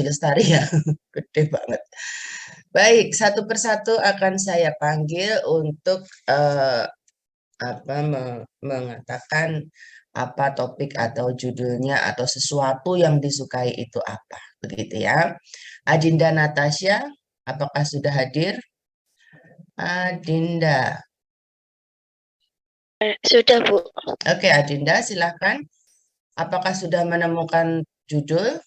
Lestari ya, gede banget. Baik, satu persatu akan saya panggil untuk mengatakan apa topik atau judulnya atau sesuatu yang disukai itu apa, begitu ya. Adinda Natasha, apakah sudah hadir? Adinda. Sudah, Bu. Oke, Adinda, silahkan. Apakah sudah menemukan judul?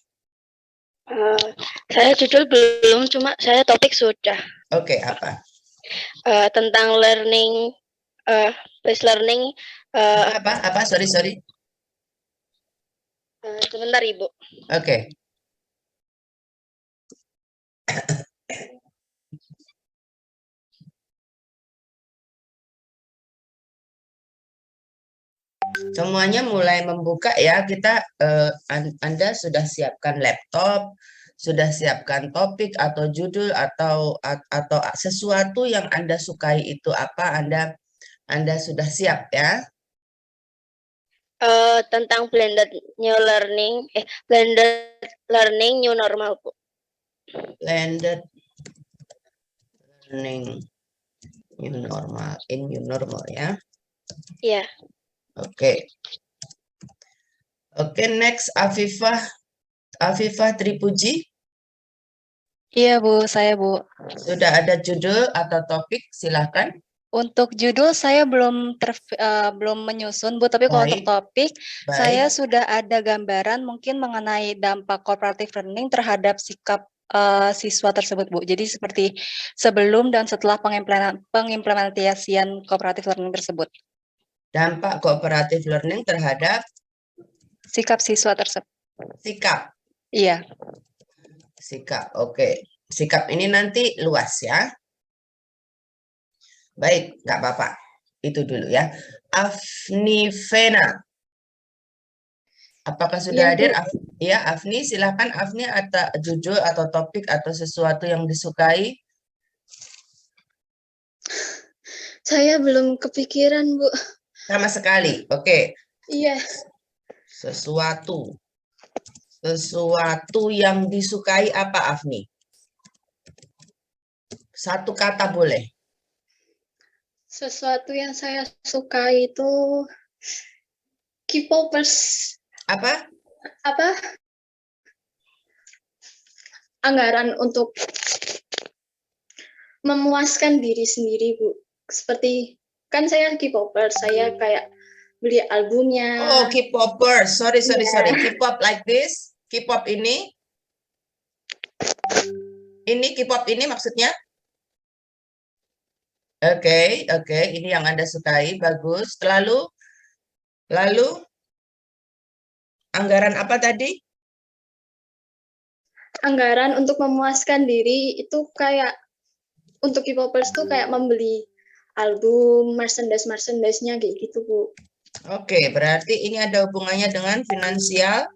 Saya judul belum, cuma saya topik sudah. Oke, apa? Tentang learning, based learning. Apa? Sorry. Sebentar, Ibu. Oke. Semuanya mulai membuka ya. Anda sudah siapkan laptop, sudah siapkan topik atau judul atau sesuatu yang Anda sukai itu apa? Anda sudah siap ya? Tentang blended learning new normal, Bu. Blended learning new normal ya. Iya. Oke. Oke, next Afifah Tripuji. Iya, Bu, saya, Bu. Sudah ada judul atau topik, silahkan. Untuk judul saya belum menyusun, Bu, tapi kalau untuk topik saya sudah ada gambaran mungkin mengenai dampak cooperative learning terhadap sikap siswa tersebut, Bu. Jadi seperti sebelum dan setelah pengimplementasian cooperative learning tersebut. Dampak cooperative learning terhadap sikap siswa tersebut. Sikap. Iya. Sikap, oke. Sikap ini nanti luas ya. Baik, nggak apa-apa. Itu dulu ya. Afni Vena. Apakah sudah hadir? Ya, Afni, silakan Afni atau judul atau topik atau sesuatu yang disukai. Saya belum kepikiran, Bu. Sama sekali, oke. Iya. Sesuatu yang disukai apa, Afni? Satu kata boleh. Sesuatu yang saya sukai itu K-popers. Apa? Anggaran untuk memuaskan diri sendiri, Bu. Seperti kan saya K-popers, saya kayak beli albumnya. Oh, K-popers. Sorry. K-pop like this. K-pop ini. Ini K-pop ini maksudnya? Oke. Ini yang Anda sukai. Bagus. Lalu anggaran apa tadi? Anggaran untuk memuaskan diri itu kayak untuk K-popers tuh kayak membeli album, merchandise-nya kayak gitu, Bu. Oke, berarti ini ada hubungannya dengan finansial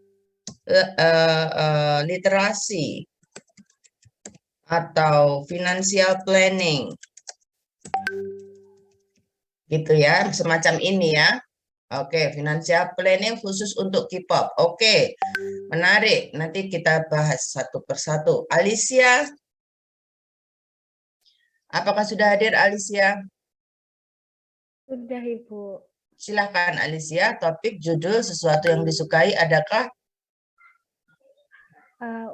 literasi atau financial planning. Gitu ya, semacam ini ya. Oke, financial planning khusus untuk K-pop. Oke, menarik. Nanti kita bahas satu persatu. Alicia, apakah sudah hadir Alicia? Sudah, Ibu. Silahkan Alicia, topik judul sesuatu yang disukai adakah?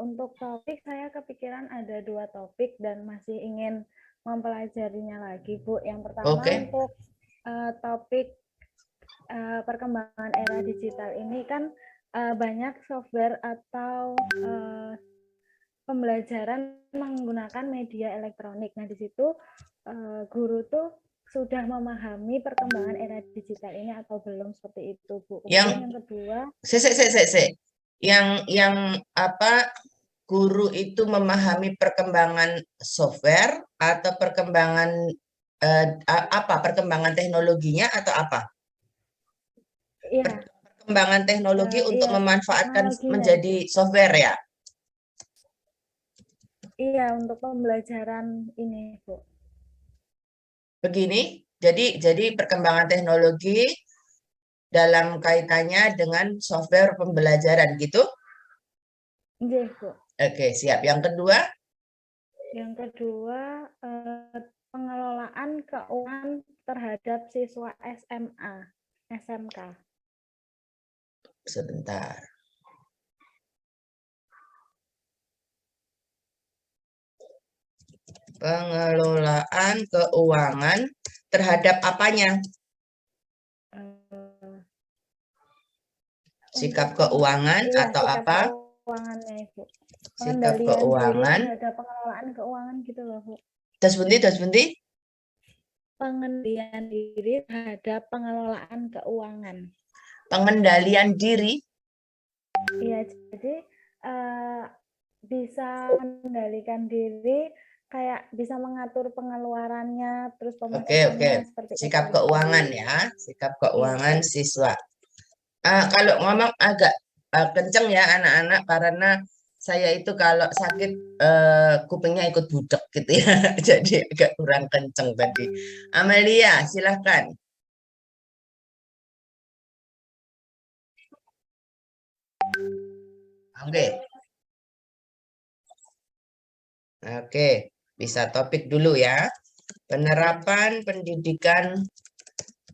Untuk topik saya kepikiran ada 2 topik dan masih ingin mempelajarinya lagi, Bu. Yang pertama untuk topik perkembangan era digital ini kan banyak software atau pembelajaran menggunakan media elektronik. Nah, di situ guru tuh sudah memahami perkembangan era digital ini atau belum, seperti itu, Bu. Kemudian yang kedua, yang apa, guru itu memahami perkembangan software atau perkembangan perkembangan teknologinya atau apa? Iya. Perkembangan teknologi untuk memanfaatkan menjadi software ya? Iya, untuk pembelajaran ini, Bu. Begini, jadi perkembangan teknologi dalam kaitannya dengan software pembelajaran gitu? Iya, Bu. Oke, siap. Yang kedua, Yang kedua, pengelolaan keuangan terhadap siswa SMA, SMK. sebentar. Pengelolaan keuangan terhadap apanya? Eh, Sikap untuk keuangan iya, atau sikap apa? keuangannya, Ibu. Sikap Pengendalian diri keuangan. terhadap pengelolaan keuangan gitu loh, Bu. Terus bunti. Pengendalian diri terhadap pengelolaan keuangan. Pengendalian diri. Iya, jadi bisa mengendalikan diri, kayak bisa mengatur pengeluarannya, terus Oke. pemasukannya seperti Sikap itu. keuangan ya, sikap keuangan Iya. siswa. Kalau ngomong agak kenceng ya anak-anak, karena saya itu kalau sakit kupingnya ikut budek gitu ya, jadi agak kurang kenceng tadi. Amelia, silahkan. Oke, bisa topik dulu ya. Penerapan pendidikan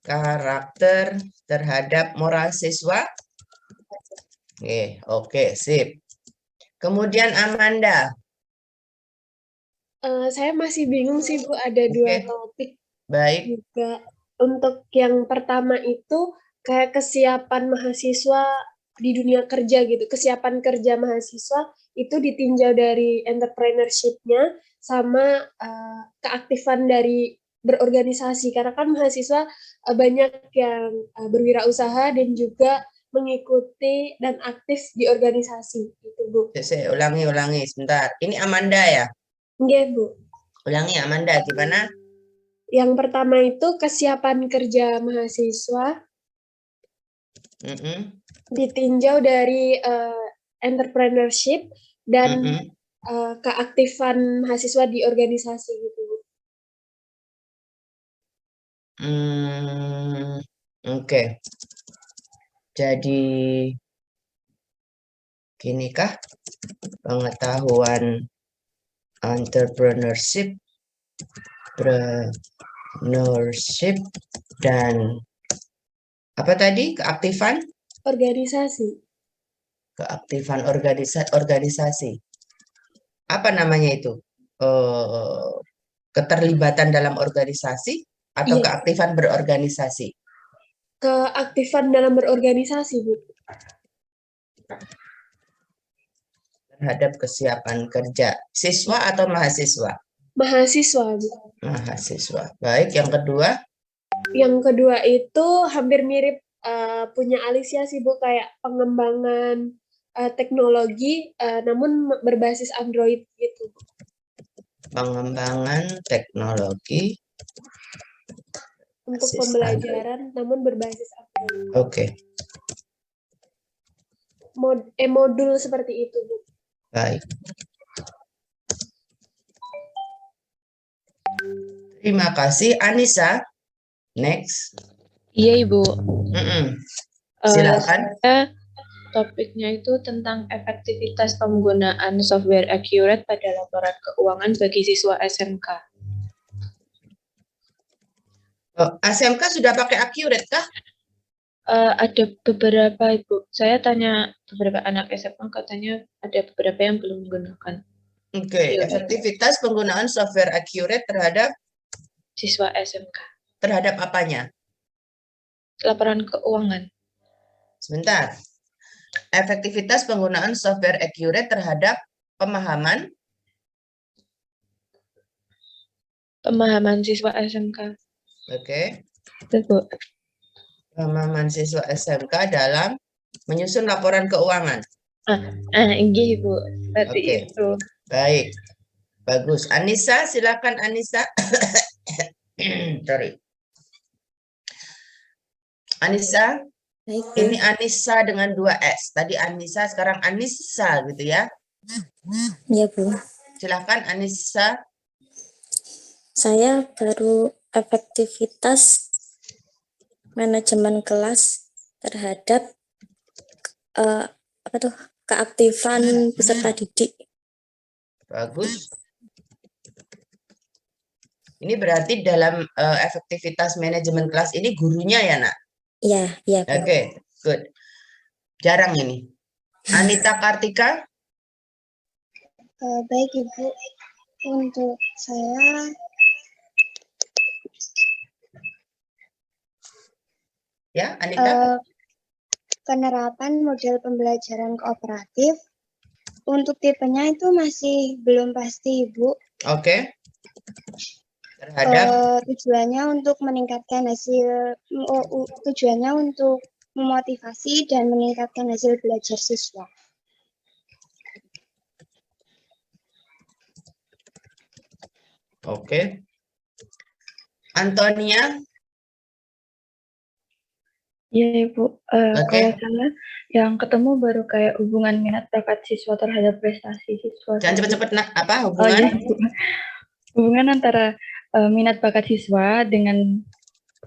karakter terhadap moral siswa. Oke, sip. Kemudian Amanda. Saya masih bingung sih Bu, ada dua Oke. topik Baik. juga. Untuk yang pertama itu kayak kesiapan mahasiswa di dunia kerja gitu. Kesiapan kerja mahasiswa itu ditinjau dari entrepreneurship-nya sama keaktifan dari berorganisasi. Karena kan mahasiswa banyak yang berwirausaha dan juga mengikuti dan aktif di organisasi gitu Bu. Saya ulangi sebentar. Ini Amanda ya? Nggih, Bu. Ulangi Amanda, gimana? Yang pertama itu kesiapan kerja mahasiswa ditinjau dari entrepreneurship dan keaktifan mahasiswa di organisasi gitu. Oke. Jadi ginikah pengetahuan entrepreneurship dan apa tadi? Keaktifan organisasi. Apa namanya itu? Keterlibatan dalam organisasi atau Iya. keaktifan berorganisasi? Keaktifan dalam berorganisasi, Bu. Terhadap kesiapan kerja siswa atau mahasiswa? Mahasiswa, Bu. Mahasiswa. Baik, yang kedua? Yang kedua itu hampir mirip punya Alicia sih, Bu, kayak pengembangan teknologi namun berbasis Android gitu. Pengembangan teknologi untuk pembelajaran namun berbasis Android. Oke. Modul seperti itu, Bu. Baik. Terima kasih. Anissa, next. Iya, Ibu. Silakan. Topiknya itu tentang efektivitas penggunaan software Accurate pada laporan keuangan bagi siswa SMK. SMK sudah pakai Accurate kah? Ada beberapa, Ibu. Saya tanya beberapa anak SMA, katanya ada beberapa yang belum menggunakan. Oke, efektivitas penggunaan software Accurate terhadap siswa SMK. Terhadap apanya? Laporan keuangan. Sebentar. Efektivitas penggunaan software Accurate terhadap pemahaman siswa SMK. Oke. Betul. Pemahaman siswa SMK dalam menyusun laporan keuangan. Iya, Bu. Berarti itu. Baik. Bagus. Anissa, silakan Anissa. Sorry. Anissa. Ini Anissa dengan 2 S. Tadi Anissa, sekarang Anissa gitu ya. Iya, Bu. Silakan Anissa. Saya baru efektivitas manajemen kelas terhadap keaktifan peserta didik. Bagus. Ini berarti dalam efektivitas manajemen kelas ini gurunya ya, Nak? Iya, iya, Bu. Oke, good. Jarang ini. Anita Kartika? Baik Ibu, untuk saya Ya, Anita? penerapan model pembelajaran kooperatif untuk tipenya itu masih belum pasti Ibu. Oke. Terhadap Tujuannya untuk meningkatkan hasil, tujuannya untuk memotivasi dan meningkatkan hasil belajar siswa. Oke. Antonia? Iya, Ibu. Oke. Kalau saya yang ketemu baru kayak hubungan minat bakat siswa terhadap prestasi siswa. Jangan cepet-cepet, Nak. Apa Oh hubungan? iya, Bu. Hubungan antara minat bakat siswa dengan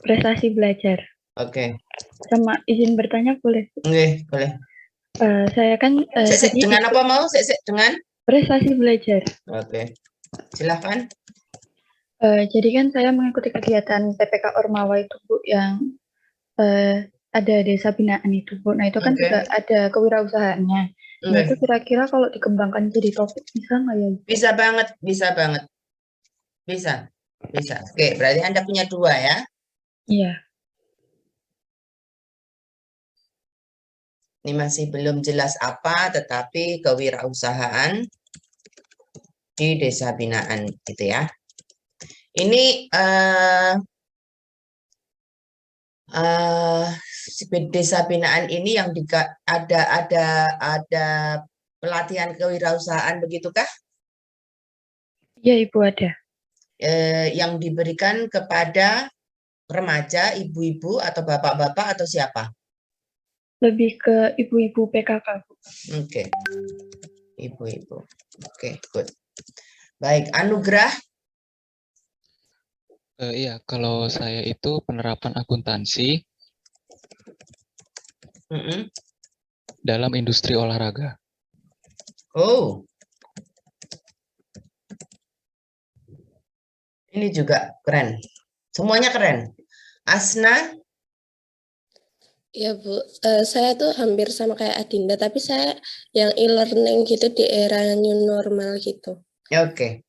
prestasi belajar. Oke. Sama izin bertanya boleh? Oke, boleh. Saya kan jadi Dengan apa mau? Dengan? prestasi belajar. Oke. Silahkan. Jadi kan saya mengikuti kegiatan PPK Ormawa itu, Bu, yang ada desa binaan itu, Bu. Nah, itu kan Oke. juga ada kewirausahaannya. Nah, Oke. itu kira-kira kalau dikembangkan jadi topik bisa nggak ya? Bisa banget, bisa banget. Bisa, bisa. Oke, berarti Anda punya 2 ya. Iya. Ini masih belum jelas apa, tetapi kewirausahaan di desa binaan gitu ya. Ini desa binaan ini yang ada pelatihan kewirausahaan begitukah? Iya, Ibu, ada. Yang diberikan kepada remaja, ibu-ibu atau bapak-bapak atau siapa? Lebih ke ibu-ibu PKK, Bu. Oke. Ibu-ibu. Oke, good. Baik, Anugrah. Iya, kalau saya itu penerapan akuntansi dalam industri olahraga. Oh. Ini juga keren. Semuanya keren. Asna? Ya Bu, saya tuh hampir sama kayak Adinda, tapi saya yang e-learning gitu di era new normal gitu. Oke.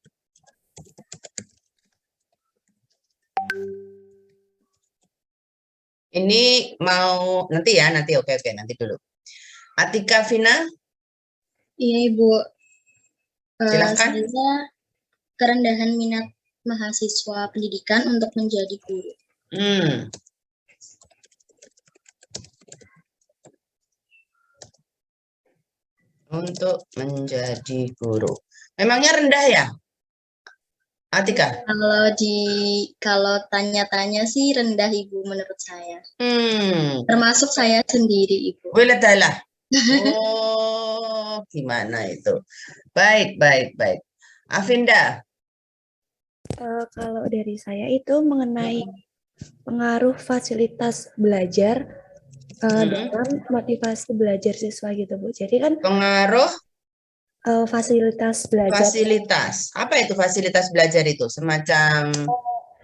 Ini mau nanti ya, nanti oke, nanti dulu. Atika Vina? Iya Ibu, Silakan. saya kerendahan minat mahasiswa pendidikan untuk menjadi guru. Untuk menjadi guru. Memangnya rendah ya, Atika? Kalau tanya-tanya sih rendah Ibu menurut saya. Termasuk saya sendiri Ibu. Boleh lah. Oh, gimana itu? Baik. Avinda? Kalau dari saya itu mengenai pengaruh fasilitas belajar dalam motivasi belajar siswa gitu Bu. Jadi kan pengaruh fasilitas belajar. Fasilitas. Apa itu fasilitas belajar itu? Semacam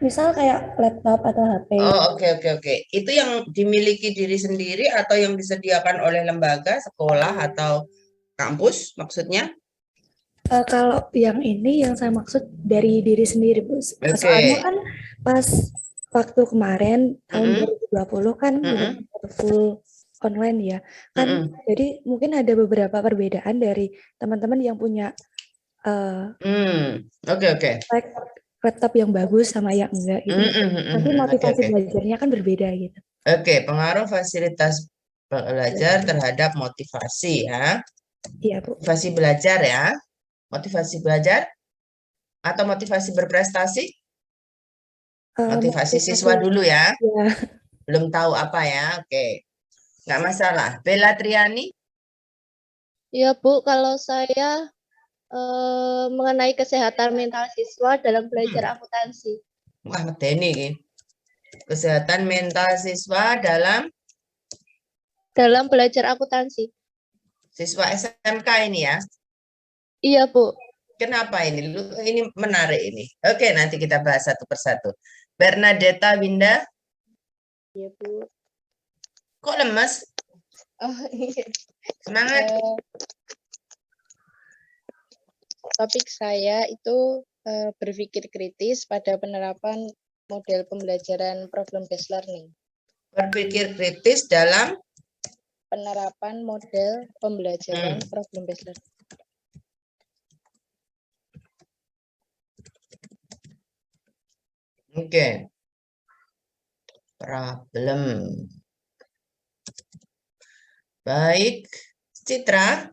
misal kayak laptop atau HP. Oh, oke. Itu yang dimiliki diri sendiri atau yang disediakan oleh lembaga, sekolah atau kampus maksudnya? Kalau yang ini yang saya maksud dari diri sendiri Bu. Soalnya kan pas waktu kemarin tahun 2020 kan full online ya. Kan jadi mungkin ada beberapa perbedaan dari teman-teman yang punya laptop yang bagus sama yang enggak gitu. Tapi motivasi belajarnya kan berbeda gitu. Oke, pengaruh fasilitas belajar terhadap motivasi ya. Iya, Bu. Motivasi belajar ya. Motivasi belajar atau motivasi berprestasi? Motivasi siswa dulu ya. Belum tahu apa ya. Oke. Nggak masalah. Bella Triani? Ya Bu, kalau saya mengenai kesehatan mental siswa dalam belajar akuntansi. Wah, medeni. Kesehatan mental siswa dalam belajar akuntansi. Siswa SMK ini ya? Iya Bu. Kenapa ini? Ini menarik ini. Oke, nanti kita bahas satu persatu. Bernadetta Winda. Iya, Bu. Kok lemes? Oh, iya. Semangat. Topik saya itu berpikir kritis pada penerapan model pembelajaran problem based learning. Berpikir kritis dalam Penerapan model pembelajaran problem based learning. Oke. Problem. Baik. Citra,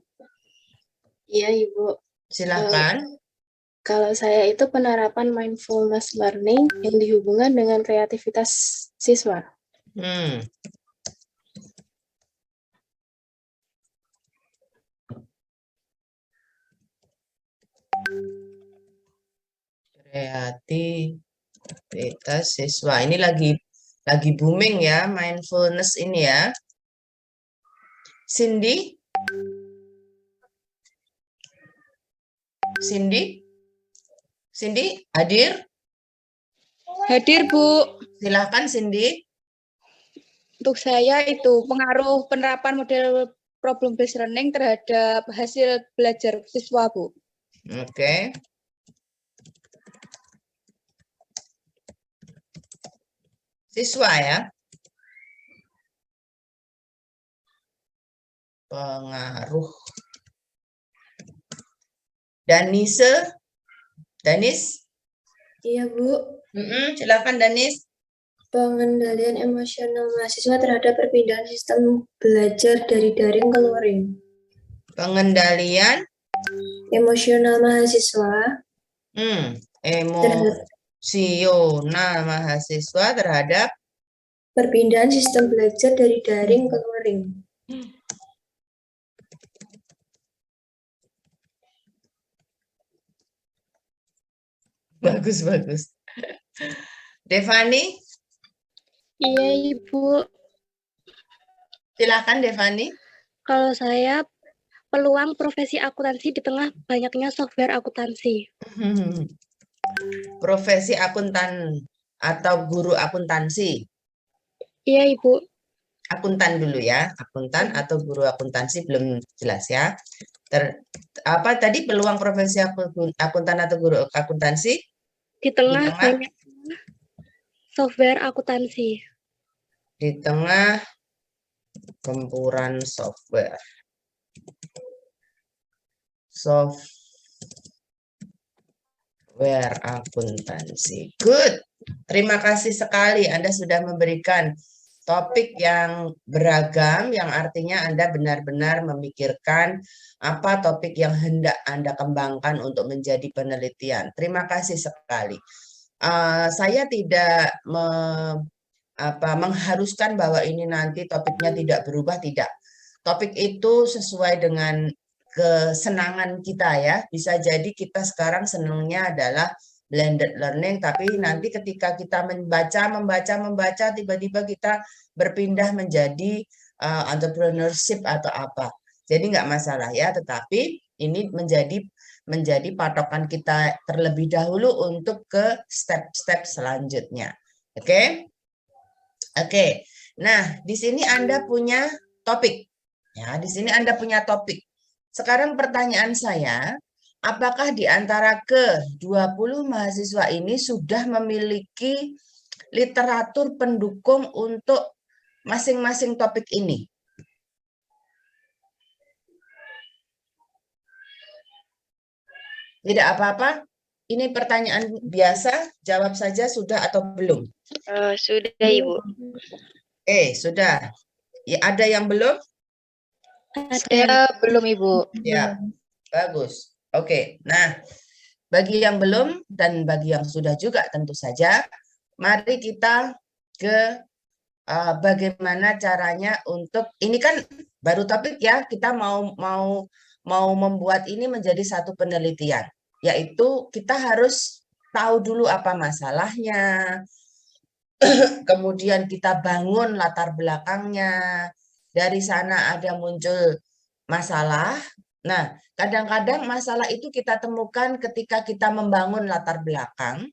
Iya, Ibu. silakan. Kalau saya itu penerapan mindfulness learning yang dihubungkan dengan kreativitas siswa. Kreativitas siswa. Ini lagi booming ya, mindfulness ini ya. Cindy? Cindy, hadir? Hadir, Bu. Silakan Cindy. Untuk saya itu pengaruh penerapan model problem based learning terhadap hasil belajar siswa, Bu. Oke. Siswa ya. Pengaruh. Danis? Iya, Bu. Silakan Danis. Pengendalian emosional mahasiswa terhadap perpindahan sistem belajar dari daring ke luring. Pengendalian emosional mahasiswa. Emosional mahasiswa terhadap perpindahan sistem belajar dari daring ke luring. Bagus. Devani? Iya, Ibu. Silakan Devani. Kalau saya peluang profesi akuntansi di tengah banyaknya software akuntansi. Profesi akuntan atau guru akuntansi? Iya, Ibu. Akuntan dulu ya, akuntan atau guru akuntansi belum jelas ya. Apa tadi peluang profesi akuntan atau guru akuntansi? Di tengah banyak software akuntansi. Di tengah gempuran software. Software akuntansi. Good. Terima kasih sekali Anda sudah memberikan topik yang beragam, yang artinya Anda benar-benar memikirkan apa topik yang hendak Anda kembangkan untuk menjadi penelitian. Terima kasih sekali. Saya tidak mengharuskan bahwa ini nanti topiknya tidak berubah, tidak. Topik itu sesuai dengan kesenangan kita ya. Bisa jadi kita sekarang senangnya adalah blended learning, tapi nanti ketika kita membaca, tiba-tiba kita berpindah menjadi entrepreneurship atau apa. Jadi nggak masalah ya, tetapi ini menjadi patokan kita terlebih dahulu untuk ke step-step selanjutnya. Oke? Oke. Nah, di sini Anda punya topik. Ya, di sini Anda punya topik. Sekarang pertanyaan saya, apakah di antara ke-20 mahasiswa ini sudah memiliki literatur pendukung untuk masing-masing topik ini? Tidak apa-apa? Ini pertanyaan biasa, jawab saja sudah atau belum? Sudah, Ibu. Sudah. Ya, ada yang belum? Saya belum, Ibu. Ya, bagus. Oke, nah bagi yang belum dan bagi yang sudah juga tentu saja, mari kita ke bagaimana caranya untuk, ini kan baru topik ya, kita mau membuat ini menjadi satu penelitian, yaitu kita harus tahu dulu apa masalahnya, kemudian kita bangun latar belakangnya, dari sana ada muncul masalah, Nah, kadang-kadang masalah itu kita temukan ketika kita membangun latar belakang.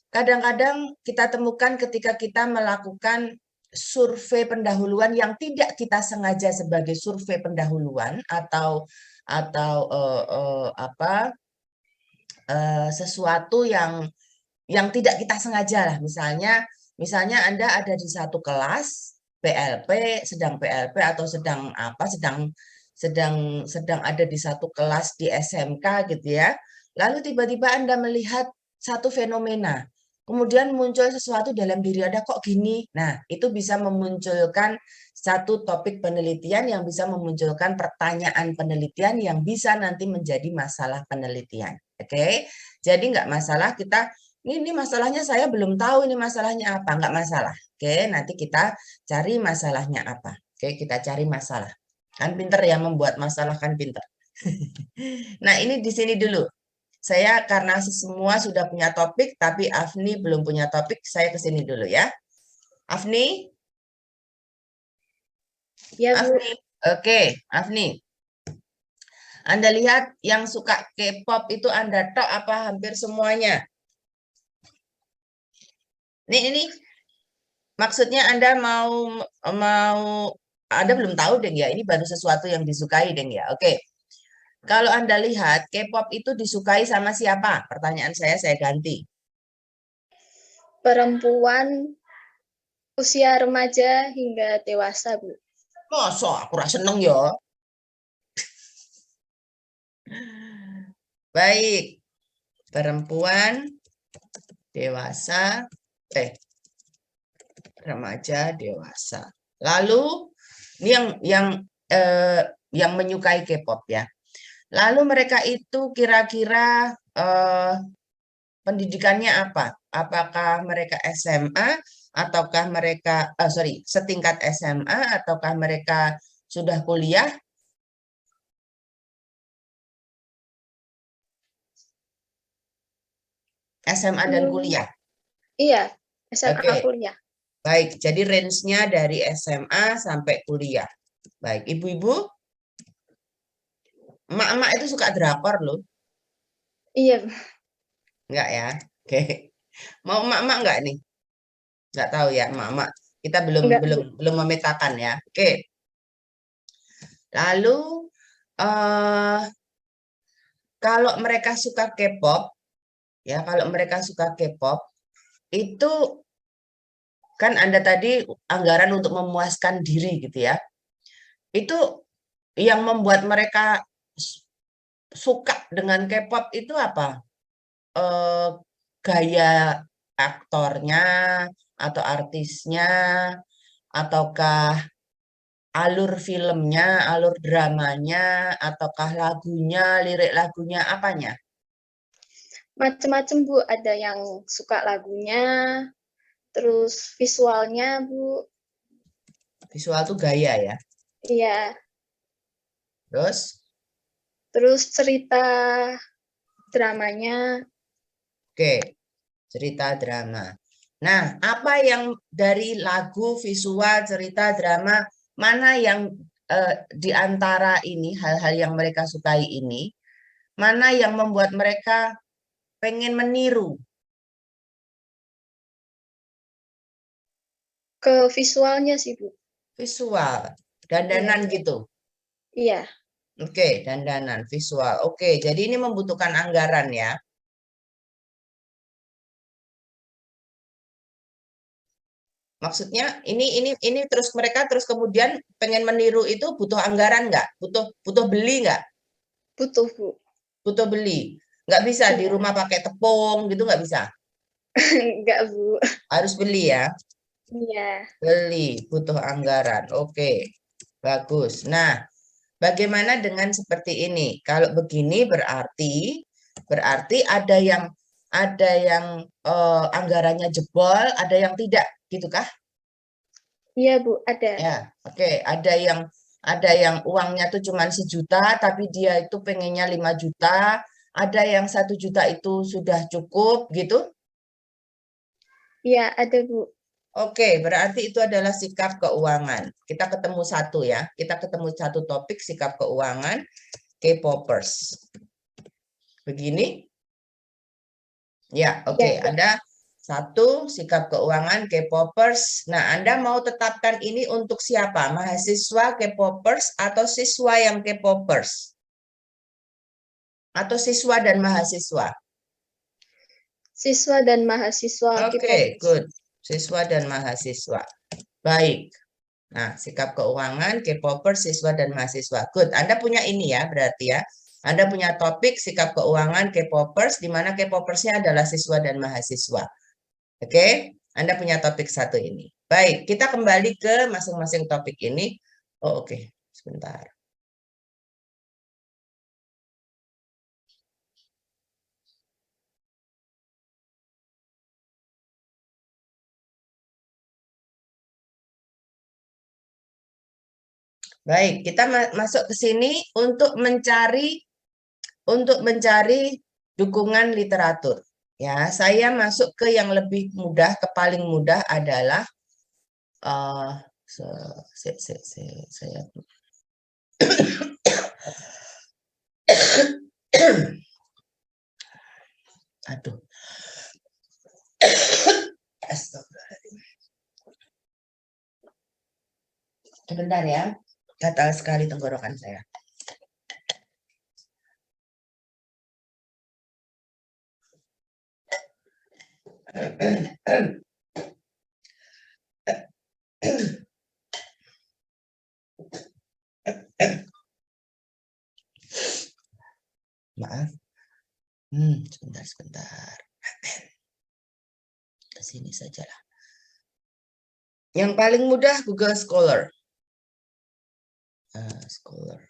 Kadang-kadang kita temukan ketika kita melakukan survei pendahuluan yang tidak kita sengaja sebagai survei pendahuluan atau sesuatu yang tidak kita sengaja lah. Misalnya Anda ada di satu kelas PLP, sedang PLP atau sedang ada di satu kelas di SMK gitu ya. Lalu tiba-tiba Anda melihat satu fenomena. Kemudian muncul sesuatu dalam diri Anda, kok gini? Nah, itu bisa memunculkan satu topik penelitian yang bisa memunculkan pertanyaan penelitian yang bisa nanti menjadi masalah penelitian. Oke, jadi nggak masalah kita, ini masalahnya saya belum tahu ini masalahnya apa, nggak masalah. Oke, nanti kita cari masalahnya apa. Oke, kita cari masalah. Kan pinter ya, membuat masalah kan pinter. Nah, ini di sini dulu. Saya karena semua sudah punya topik, tapi Afni belum punya topik, saya ke sini dulu ya. Afni? Ya, Bu. Afni. Oke, Afni. Anda lihat yang suka K-pop itu Anda tok apa hampir semuanya? Ini maksudnya Anda mau Anda belum tahu deng ya, ini baru sesuatu yang disukai deng ya. Oke. Kalau Anda lihat K-pop itu disukai sama siapa? Pertanyaan saya ganti. Perempuan usia remaja hingga dewasa, Bu. Masa aku rasa seneng ya. Baik. Perempuan dewasa remaja dewasa. Lalu ini yang menyukai K-pop ya. Lalu mereka itu kira-kira pendidikannya apa? Apakah mereka SMA ataukah mereka setingkat SMA ataukah mereka sudah kuliah? SMA dan kuliah. Iya, SMA Oke. kuliah. Baik, jadi range-nya dari SMA sampai kuliah. Baik, ibu-ibu? Emak-emak itu suka drakor loh. Iya. Enggak ya? Oke. Mau emak-emak enggak nih? Enggak tahu ya, emak-emak. Kita belum memetakan ya. Oke. Lalu kalau mereka suka K-pop, ya kalau mereka suka K-pop, itu kan Anda tadi anggaran untuk memuaskan diri gitu ya. Itu yang membuat mereka suka dengan K-pop itu apa? Gaya aktornya atau artisnya, ataukah alur filmnya, alur dramanya, ataukah lagunya, lirik lagunya, apanya? Macam-macam, Bu. Ada yang suka lagunya, terus visualnya, Bu. Visual tuh gaya ya? Iya. Terus? Terus cerita dramanya. Oke, cerita drama. Nah, apa yang dari lagu, visual, cerita, drama, mana yang di antara ini, hal-hal yang mereka sukai ini, mana yang membuat mereka pengen meniru? Ke visualnya sih, Bu. Visual, dandanan gitu? Iya. Oke, dandanan, visual. Oke, jadi ini membutuhkan anggaran ya. Maksudnya ini terus mereka terus kemudian pengen meniru itu butuh anggaran nggak? Butuh beli nggak? Butuh, Bu. Butuh beli. Nggak bisa di rumah pakai tepung gitu nggak bisa? Nggak, Bu. Harus beli ya? Iya. Beli, butuh anggaran. Oke, bagus. Nah, bagaimana dengan seperti ini? Kalau begini berarti ada yang anggarannya jebol, ada yang tidak, gitu kah? Iya, Bu, ada. Ya, oke. Ada yang uangnya tuh cuma 1 juta, tapi dia itu pengennya 5 juta. Ada yang 1 juta itu sudah cukup, gitu? Iya, ada, Bu. Oke, berarti itu adalah sikap keuangan. Kita ketemu satu ya. Kita ketemu satu topik sikap keuangan. K-popers. Begini? Ya, oke. Ya. Ada 1, sikap keuangan K-popers. Nah, Anda mau tetapkan ini untuk siapa? Mahasiswa K-popers atau siswa yang K-popers? Atau siswa dan mahasiswa? Siswa dan mahasiswa Oke, K-popers. good. Siswa dan mahasiswa. Baik. Nah, sikap keuangan, K-popers, siswa dan mahasiswa. Good. Anda punya ini ya, berarti ya. Anda punya topik sikap keuangan K-popers, di mana K-popersnya adalah siswa dan mahasiswa. Oke, Anda punya topik 1 ini. Baik, kita kembali ke masing-masing topik ini. Oh, oke. Sebentar. Baik, kita masuk ke sini untuk mencari dukungan literatur. Ya, saya masuk ke yang lebih mudah, ke paling mudah adalah saya aduh. Astagfirullahaladzim. Sebentar ya, gatal sekali tenggorokan saya. Maaf. Sebentar. Ke sini sajalah. Yang paling mudah Google Scholar. Scholar.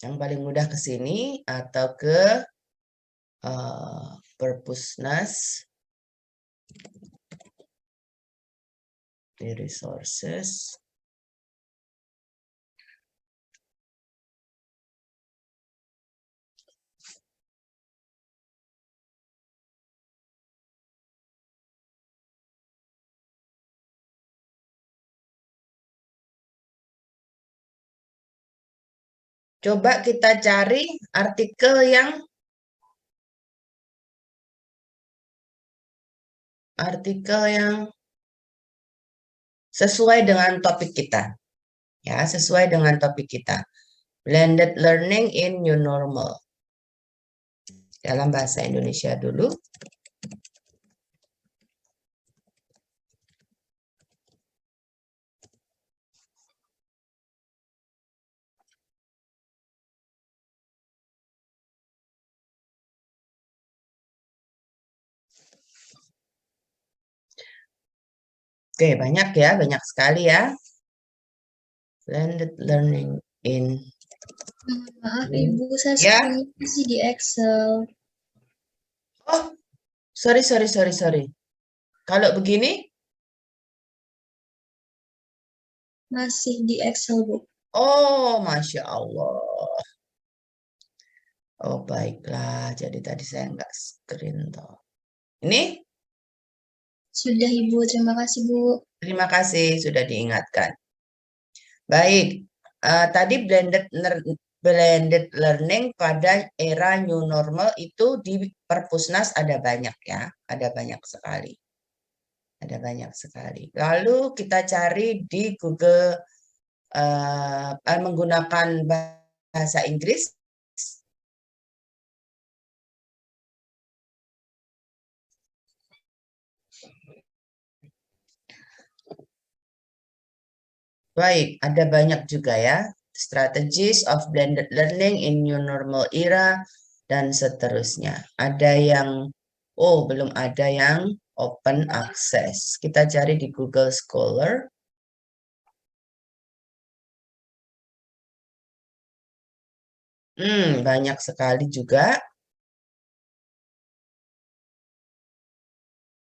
Yang paling mudah ke sini atau ke Perpusnas di resources. Coba kita cari artikel yang sesuai dengan topik kita. Ya, sesuai dengan topik kita. Blended learning in new normal. Dalam bahasa Indonesia dulu. Oke, banyak ya, banyak sekali ya. Blended learning in. Maaf Ibu, saya Ya. masih di Excel. Oh, sorry. Kalau begini? Masih di Excel, Bu. Oh, Masya Allah. Oh, baiklah. Jadi tadi saya nggak screen toh. Ini? Sudah Ibu, terima kasih Bu. Terima kasih sudah diingatkan. Baik, tadi blended learning pada era new normal itu di Perpusnas ada banyak ya, ada banyak sekali. Ada banyak sekali. Lalu kita cari di Google menggunakan bahasa Inggris. Baik, ada banyak juga ya. Strategies of blended learning in new normal era dan seterusnya. Ada yang, belum ada yang open access. Kita cari di Google Scholar. Banyak sekali juga.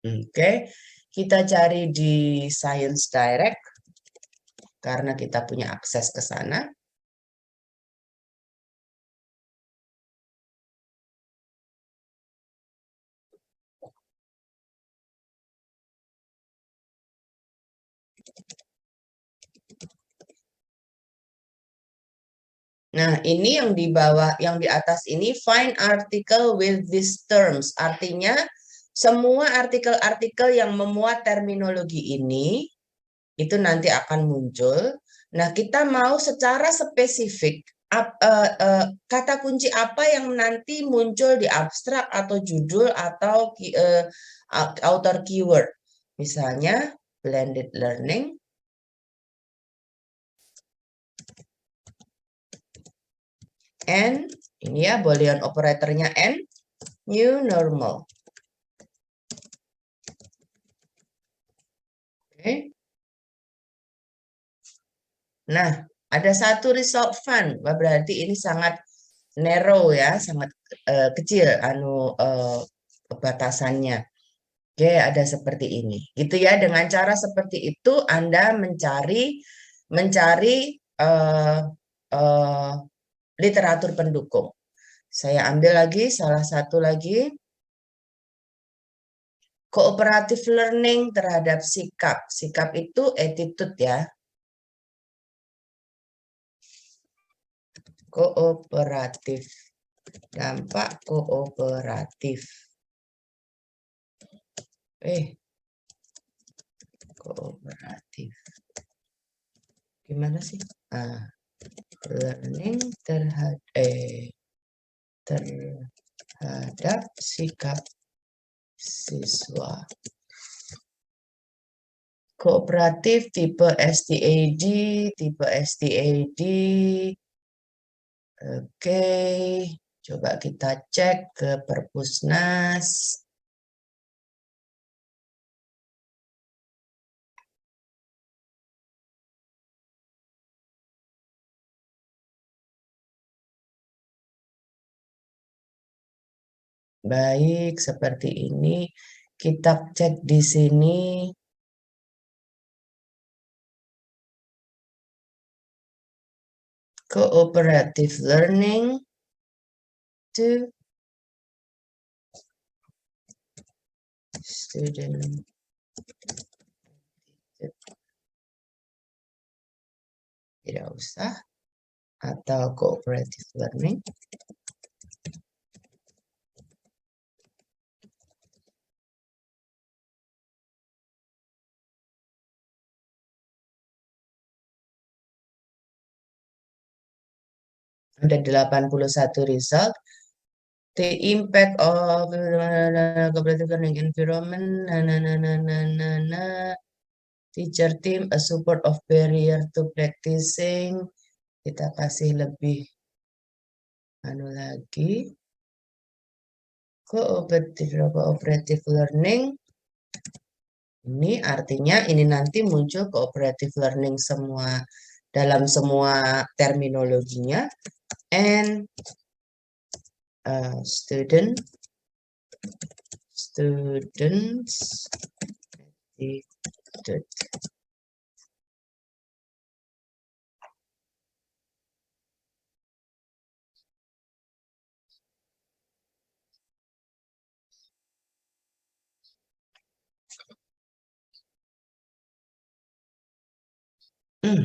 Oke, kita cari di Science Direct karena kita punya akses ke sana. Nah, ini yang di bawah, yang di atas ini, find article with these terms. Artinya, semua artikel-artikel yang memuat terminologi ini, itu nanti akan muncul. Nah, kita mau secara spesifik, kata kunci apa yang nanti muncul di abstrak atau judul atau author keyword. Misalnya, blended learning. And, ini ya, Boolean operatornya N, new normal. Oke. Nah, ada satu result fund, berarti ini sangat narrow ya, sangat kecil batasannya. Oke, ada seperti ini. Gitu ya, dengan cara seperti itu Anda mencari literatur pendukung. Saya ambil lagi salah satu lagi. Cooperative learning terhadap sikap. Sikap itu attitude ya. Kooperatif. Dampak kooperatif. Kooperatif. Gimana sih? Learning terhadap sikap siswa. Kooperatif tipe STAD, Oke, coba kita cek ke Perpusnas. Baik, seperti ini. Kita cek di sini. Cooperative learning to student. Tidak usah. Atau cooperative learning. Ada 81 result. The impact of cooperative learning environment, teacher team, a support of barrier to practicing. Kita kasih lebih lagi. Cooperative learning. Ini artinya ini nanti muncul cooperative learning semua dalam semua terminologinya. And students attitude.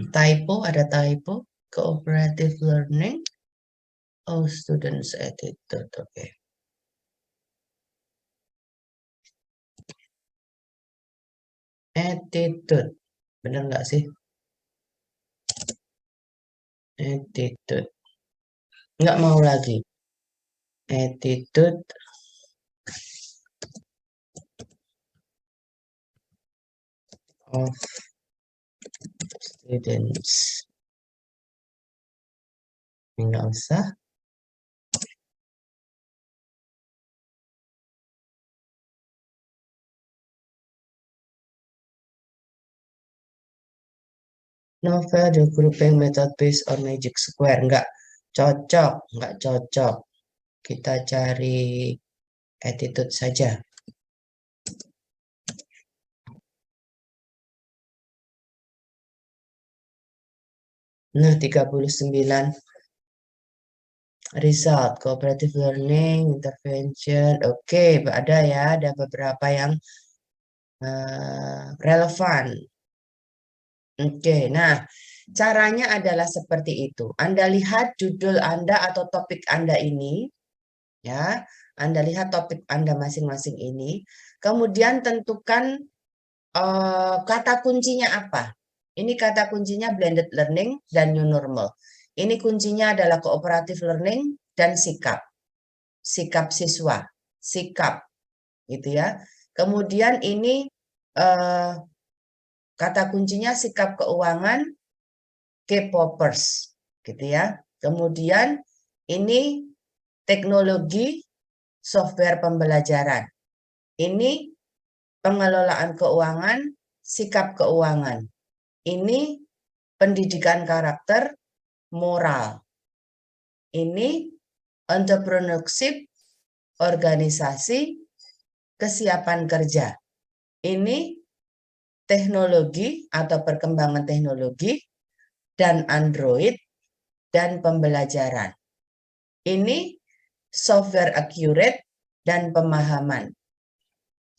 Typo, ada typo. Cooperative learning. Oh, students attitude, oke. Attitude, bener nggak sih? Attitude, nggak mau lagi. Attitude of students. Nggak usah. Novel the grouping method based on magic square. Nggak cocok. Kita cari attitude saja. Nah, 39 result, cooperative learning, intervention. Oke, ada beberapa yang relevan. Oke, nah caranya adalah seperti itu. Anda lihat judul Anda atau topik Anda ini, ya. Anda lihat topik Anda masing-masing ini, kemudian tentukan kata kuncinya apa. Ini kata kuncinya blended learning dan new normal. Ini kuncinya adalah cooperative learning dan sikap. Sikap siswa, sikap, gitu ya. Kemudian ini kata kuncinya sikap keuangan, K-popers, gitu ya. Kemudian ini teknologi software pembelajaran. Ini pengelolaan keuangan, sikap keuangan. Ini pendidikan karakter, moral. Ini entrepreneurship, organisasi, kesiapan kerja. Ini teknologi atau perkembangan teknologi dan Android dan pembelajaran. Ini software accurate dan pemahaman.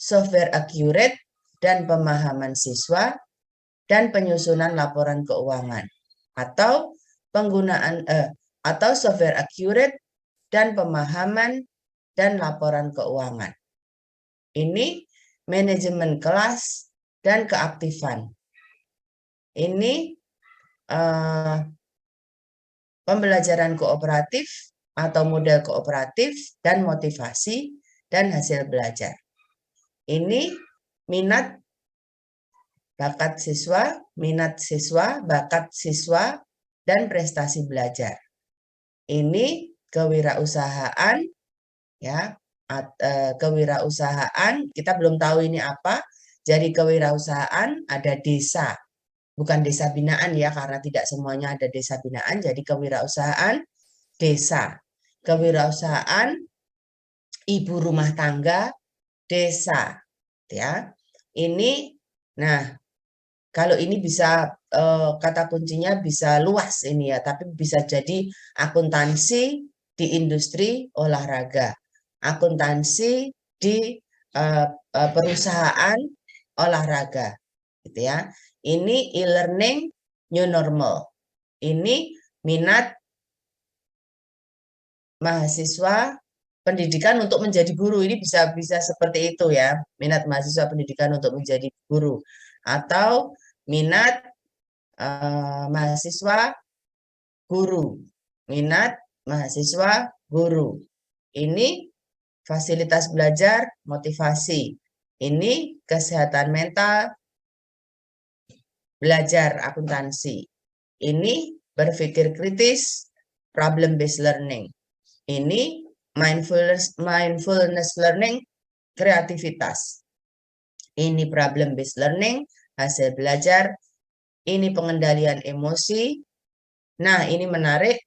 Software accurate dan pemahaman siswa dan penyusunan laporan keuangan atau penggunaan atau software accurate dan pemahaman dan laporan keuangan. Ini manajemen kelas dan keaktifan. Ini pembelajaran kooperatif atau model kooperatif dan motivasi dan hasil belajar. Ini minat bakat siswa, bakat siswa, dan prestasi belajar. Ini kewirausahaan, ya, kewirausahaan. Kita belum tahu ini apa. Jadi kewirausahaan ada desa, bukan desa binaan ya, karena tidak semuanya ada desa binaan. Jadi kewirausahaan desa, kewirausahaan ibu rumah tangga desa, ya. Ini, nah. Kalau ini bisa kata kuncinya bisa luas ini ya, tapi bisa jadi akuntansi di industri olahraga, akuntansi di perusahaan olahraga, gitu ya. Ini e-learning new normal. Ini minat mahasiswa pendidikan untuk menjadi guru. Ini bisa seperti itu ya, minat mahasiswa pendidikan untuk menjadi guru. Atau minat mahasiswa guru, minat mahasiswa guru. Ini fasilitas belajar, motivasi. Ini kesehatan mental, belajar akuntansi. Ini berpikir kritis, problem based learning. Ini mindfulness learning, kreativitas. Ini problem based learning, hasil belajar. Ini pengendalian emosi. Nah, ini menarik,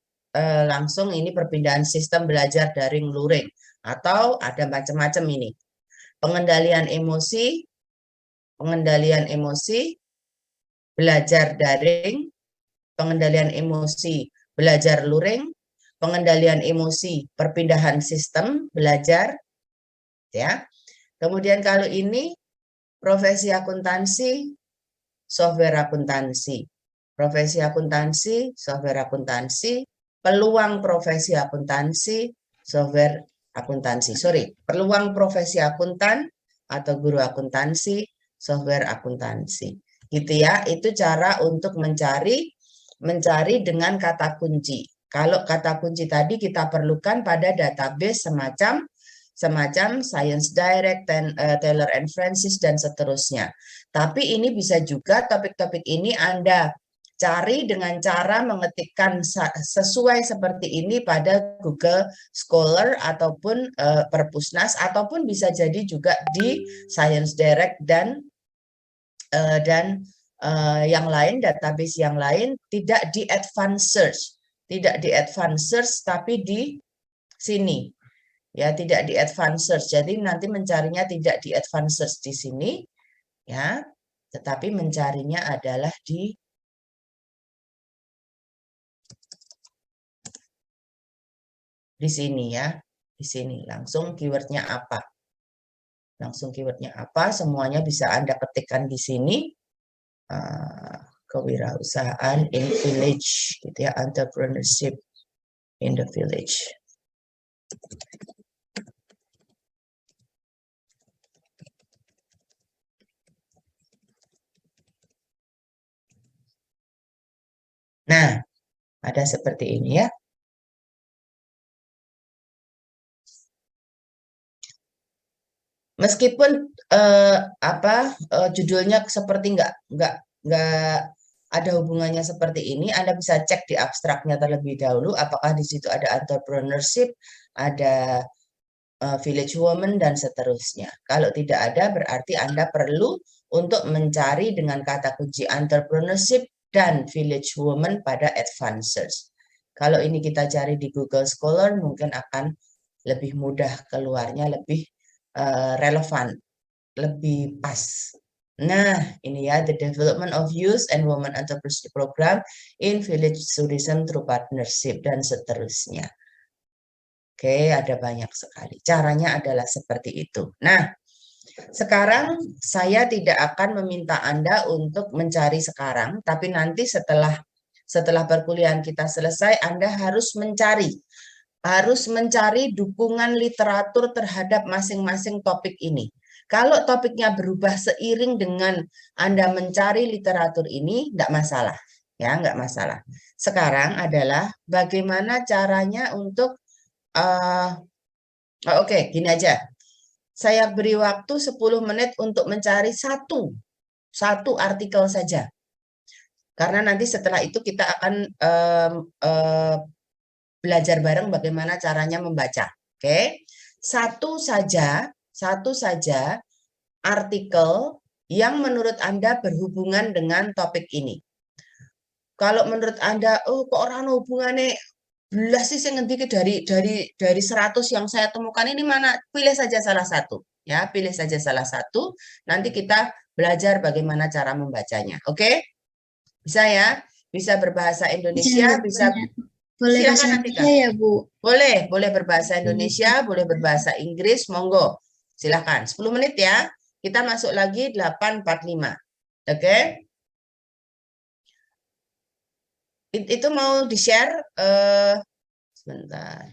langsung ini perpindahan sistem belajar daring luring. Atau ada macam-macam ini. Pengendalian emosi, belajar daring, pengendalian emosi, belajar luring, pengendalian emosi, perpindahan sistem belajar. Ya. Kemudian kalau ini, profesi akuntansi, software akuntansi. Profesi akuntansi, software akuntansi, peluang profesi akuntansi, software akuntansi. Peluang profesi akuntan atau guru akuntansi, software akuntansi. Gitu ya, itu cara untuk mencari dengan kata kunci. Kalau kata kunci tadi kita perlukan pada database semacam Science Direct, Taylor and Francis, dan seterusnya. Tapi ini bisa juga topik-topik ini Anda cari dengan cara mengetikkan sesuai seperti ini pada Google Scholar ataupun Perpusnas, ataupun bisa jadi juga di Science Direct dan yang lain, database yang lain, tidak di advanced search, tapi di sini. Ya, tidak di advanced search. Jadi nanti mencarinya tidak di advanced search di sini, ya, tetapi mencarinya adalah di sini ya, di sini. Langsung keywordnya apa? Semuanya bisa Anda ketikkan di sini. kewirausahaan in village, gitu ya, entrepreneurship in the village. Nah, ada seperti ini ya. Meskipun judulnya seperti nggak ada hubungannya seperti ini, Anda bisa cek di abstraknya terlebih dahulu apakah di situ ada entrepreneurship, ada village woman dan seterusnya. Kalau tidak ada berarti Anda perlu untuk mencari dengan kata kunci entrepreneurship dan village woman pada advanced search. Kalau ini kita cari di Google Scholar mungkin akan lebih mudah keluarnya, lebih relevan, lebih pas. Nah, ini ya, the development of youth and women entrepreneurship program in village tourism through partnership dan seterusnya. Oke, ada banyak sekali. Caranya adalah seperti itu. Nah, sekarang saya tidak akan meminta Anda untuk mencari sekarang, tapi nanti setelah perkuliahan kita selesai, Anda harus mencari dukungan literatur terhadap masing-masing topik ini. Kalau topiknya berubah seiring dengan Anda mencari literatur ini, tidak masalah. Ya, nggak masalah. Sekarang adalah bagaimana caranya untuk, oke, gini aja. Saya beri waktu 10 menit untuk mencari satu artikel saja. Karena nanti setelah itu kita akan belajar bareng bagaimana caranya membaca. Oke, satu saja artikel yang menurut Anda berhubungan dengan topik ini. Kalau menurut Anda, oh kok orang hubungannya belas sih yang ngendi dari 100 yang saya temukan ini mana? Pilih saja salah satu, ya, pilih saja salah satu. Nanti kita belajar bagaimana cara membacanya. Oke? Bisa ya? Bisa berbahasa Indonesia, bisa. Boleh Silakan bahasa nanti, Indonesia ya, Bu? Boleh berbahasa Indonesia, boleh berbahasa Inggris, monggo. Silakan. 10 menit ya. Kita masuk lagi 8.45. Oke? Itu mau di-share sebentar.